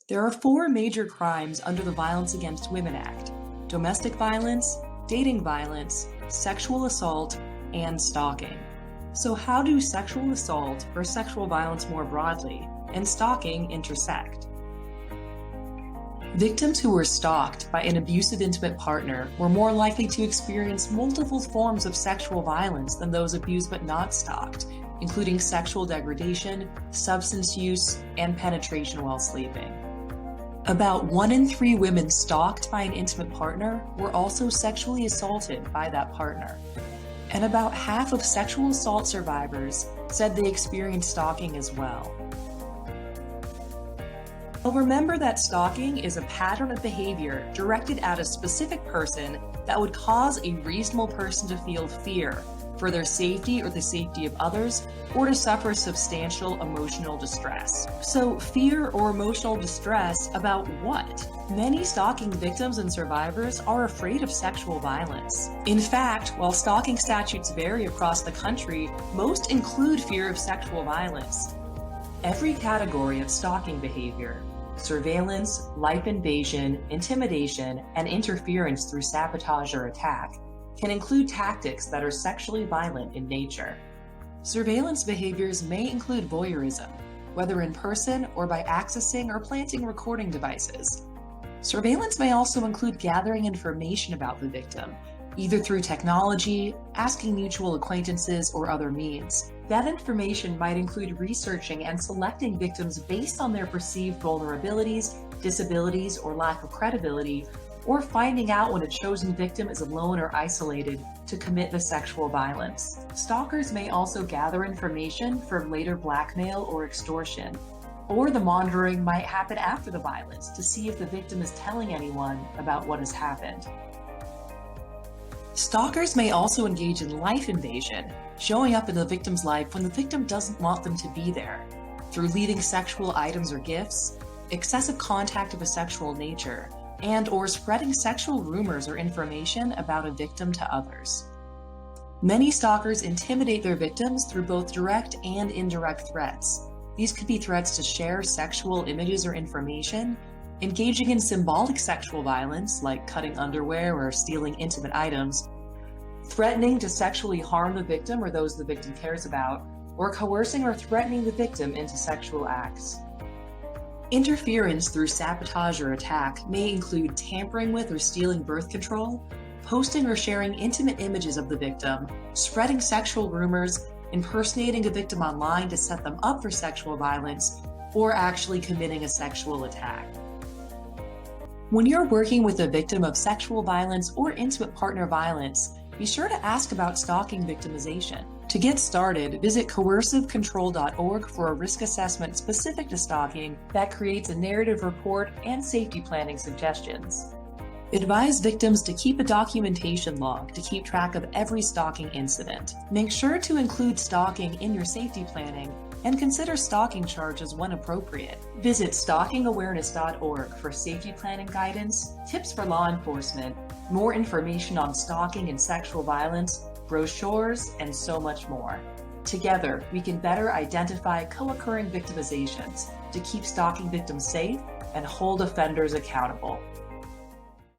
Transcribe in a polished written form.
There are four major crimes under the Violence Against Women Act: domestic violence, dating violence, sexual assault, and stalking. So how do sexual assault, or sexual violence more broadly, and stalking intersect? Victims who were stalked by an abusive intimate partner were more likely to experience multiple forms of sexual violence than those abused but not stalked, including sexual degradation, substance use, and penetration while sleeping. About 1 in 3 women stalked by an intimate partner were also sexually assaulted by that partner. And about half of sexual assault survivors said they experienced stalking as well. Well, remember that stalking is a pattern of behavior directed at a specific person that would cause a reasonable person to feel fear for their safety or the safety of others, or to suffer substantial emotional distress. So fear or emotional distress about what? Many stalking victims and survivors are afraid of sexual violence. In fact, while stalking statutes vary across the country, most include fear of sexual violence. Every category of stalking behavior, surveillance, life invasion, intimidation, and interference through sabotage or attack, can include tactics that are sexually violent in nature. Surveillance behaviors may include voyeurism, whether in person or by accessing or planting recording devices. Surveillance may also include gathering information about the victim, either through technology, asking mutual acquaintances, or other means. That information might include researching and selecting victims based on their perceived vulnerabilities, disabilities, or lack of credibility, or finding out when a chosen victim is alone or isolated to commit the sexual violence. Stalkers may also gather information for later blackmail or extortion, or the monitoring might happen after the violence to see if the victim is telling anyone about what has happened. Stalkers may also engage in life invasion, showing up in the victim's life when the victim doesn't want them to be there, through leaving sexual items or gifts, excessive contact of a sexual nature, and/or spreading sexual rumors or information about a victim to others. Many stalkers intimidate their victims through both direct and indirect threats. These could be threats to share sexual images or information, engaging in symbolic sexual violence like cutting underwear or stealing intimate items, threatening to sexually harm the victim or those the victim cares about, or coercing or threatening the victim into sexual acts. Interference through sabotage or attack may include tampering with or stealing birth control, posting or sharing intimate images of the victim, spreading sexual rumors, impersonating a victim online to set them up for sexual violence, or actually committing a sexual attack. When you're working with a victim of sexual violence or intimate partner violence, be sure to ask about stalking victimization. To get started, visit coercivecontrol.org for a risk assessment specific to stalking that creates a narrative report and safety planning suggestions. Advise victims to keep a documentation log to keep track of every stalking incident. Make sure to include stalking in your safety planning and consider stalking charges when appropriate. Visit stalkingawareness.org for safety planning guidance, tips for law enforcement, more information on stalking and sexual violence, brochures, and so much more. Together, we can better identify co-occurring victimizations to keep stalking victims safe and hold offenders accountable.